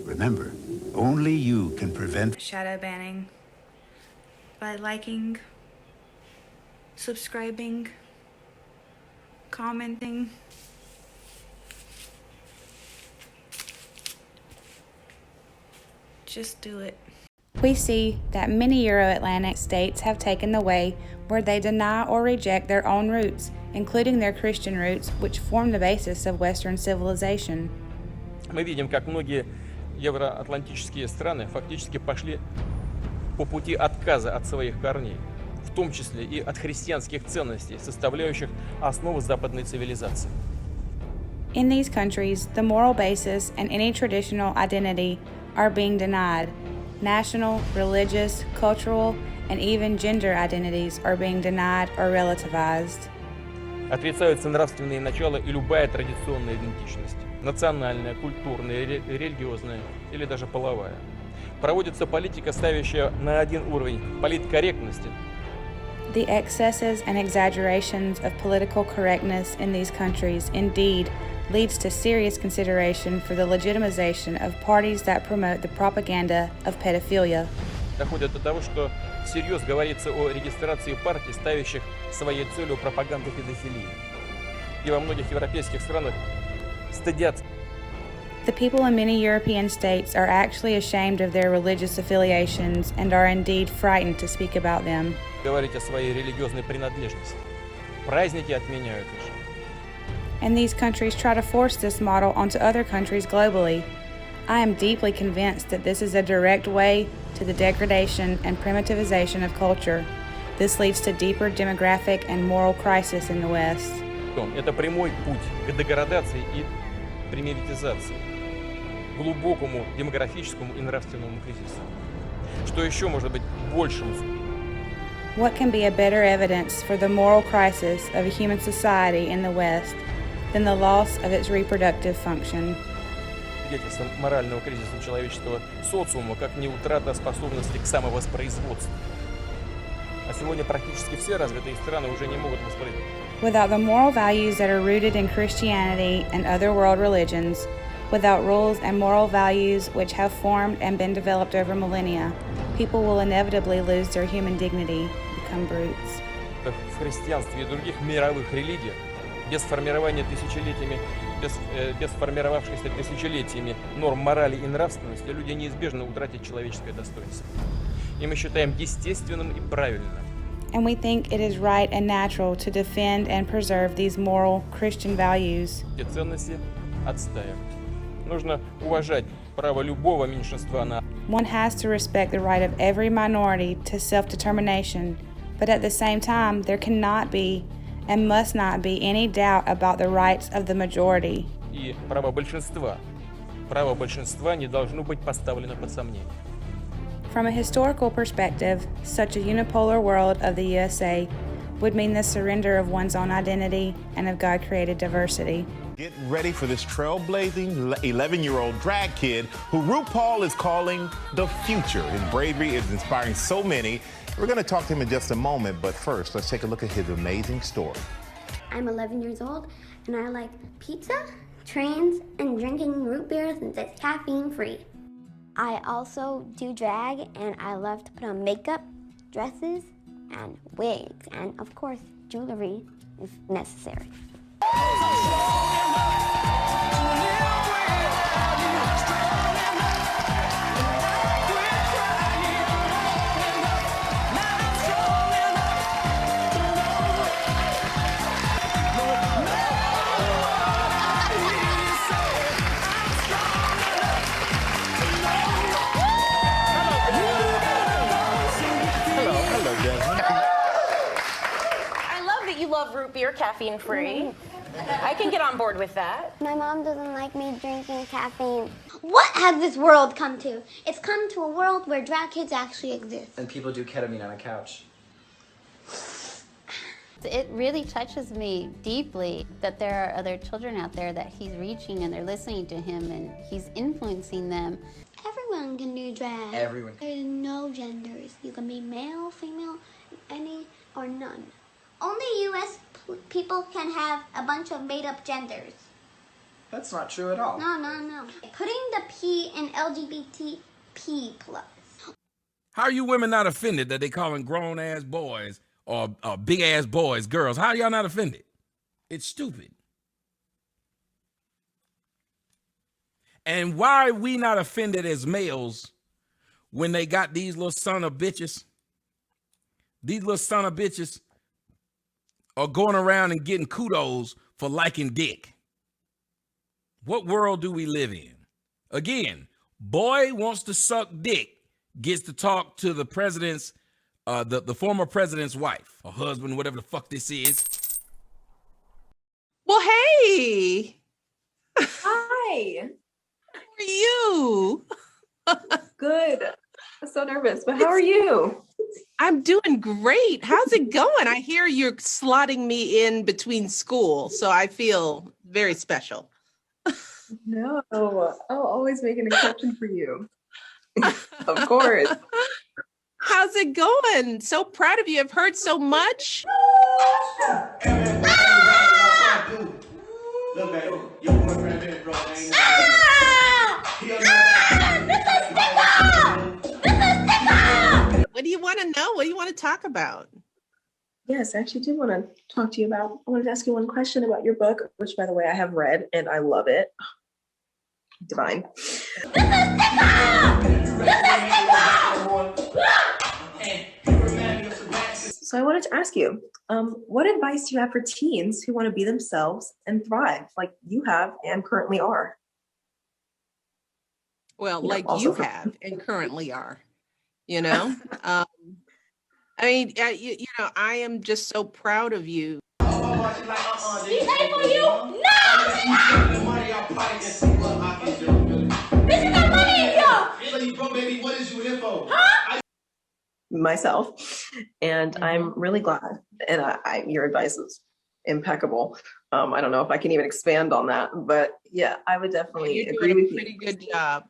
Remember, only you can prevent shadow banning by liking, subscribing, commenting. Just do it. We see that many Euro-Atlantic states have taken the way where they deny or reject their own roots, including their Christian roots, which form the basis of Western civilization. Мы видим, как многие евроатлантические страны фактически пошли по пути отказа от своих корней, в том числе и от христианских ценностей, составляющих основу западной цивилизации. In these countries, the moral basis and any traditional identity are being denied. National, religious, cultural, and even gender identities are being denied or relativized. Отрицаются нравственные начала и любая традиционная идентичность. Национальная, культурная, религиозная или даже половая. Проводится политика, ставящая на один уровень политкорректности. The excesses and exaggerations of political correctness in these countries indeed leads to serious consideration for the legitimization of parties that promote the propaganda of pedophilia. Доходит до того, что всерьез говорится о регистрации партий, ставящих своей целью пропаганду педофилии. И во многих европейских странах стыдятся. The people in many European states are actually ashamed of their religious affiliations and are indeed frightened to speak about them. Говорить о своей религиозной принадлежности. Праздники отменяют уже. And these countries try to force this model onto other countries globally. I am deeply convinced that this is a direct way to the degradation and primitivization of culture. This leads to deeper demographic and moral crisis in the West. Это прямой путь к деградации и примитивизации, глубокому демографическому и нравственному кризису. Что еще может быть большим? What can be a better evidence for the moral crisis of a human society in the West than the loss of its reproductive function? Свидетельством морального кризиса человеческого социума, как не утрата способности к самовоспроизводству. А сегодня практически все развитые страны уже не могут воспроизводить. Without the moral values that are rooted in Christianity and other world religions, without rules and moral values which have formed and been developed over millennia, people will inevitably lose their human dignity, become brutes. В христианстве и других мировых религиях, без сформировавшихся тысячелетиями норм морали и нравственности, люди неизбежно утратят человеческое достоинство. И мы считаем естественным и правильным. And we think it is right and natural to defend and preserve these moral Christian values. Эти ценности отстаивать. Нужно уважать право любого меньшинства на. One has to respect the right of every minority to self-determination, but at the same time, there cannot be and must not be any doubt about the rights of the majority. И право большинства не должно быть поставлено под сомнение. From a historical perspective, such a unipolar world of the USA would mean the surrender of one's own identity and of God-created diversity. Get ready for this trailblazing 11-year-old drag kid who RuPaul is calling the future. His bravery is inspiring so many. We're going to talk to him in just a moment, but first, let's take a look at his amazing story. I'm 11 years old, and I like pizza, trains, and drinking root beer since it's caffeine-free. I also do drag, and I love to put on makeup, dresses, and wigs, and of course, jewelry if necessary. Love root beer, caffeine free. I can get on board with that. My mom doesn't like me drinking caffeine. What has this world come to? It's come to a world where drag kids actually exist. And people do ketamine on a couch. It really touches me deeply that there are other children out there that he's reaching and they're listening to him and he's influencing them. Everyone can do drag. Everyone. There's no genders. You can be male, female, any, or none. Only U.S. people can have a bunch of made-up genders. That's not true at all. No. Putting the P in LGBTP plus. How are you women not offended that they calling grown ass boys or big ass boys girls? How are y'all not offended? It's stupid. And why are we not offended as males when they got these little son of bitches? These little son of bitches are going around and getting kudos for liking dick. What world do we live in? Again, boy wants to suck dick, gets to talk to the president's, the former president's wife or husband, whatever the fuck this is. Well, hey. Hi. How are you? Good. I'm so nervous, but how are you? I'm doing great. How's it going? I hear you're slotting me in between school, so I feel very special. No, I'll always make an exception for you. Of course. How's it going? So proud of you. I've heard so much. What do you want to know? What do you want to talk about? Yes, I actually did want to talk to you about, I wanted to ask you one question about your book, which by the way, I have read and I love it. Divine. So I wanted to ask you, what advice do you have for teens who want to be themselves and thrive like you have and currently are? Well, You know, like also you for- have and currently are, you know? I mean, you know, I am just so proud of you. He's ready for you? No! This is not money, yo! Myself, and I'm really glad. And your advice is impeccable. I don't know if I can even expand on that, but yeah, I would definitely You're agree doing with a pretty you. good job.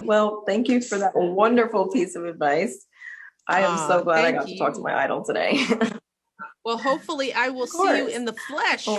Well, thank you for that wonderful piece of advice. I am so glad I got to talk to my idol today. Well, hopefully I will see you in the flesh. Oh.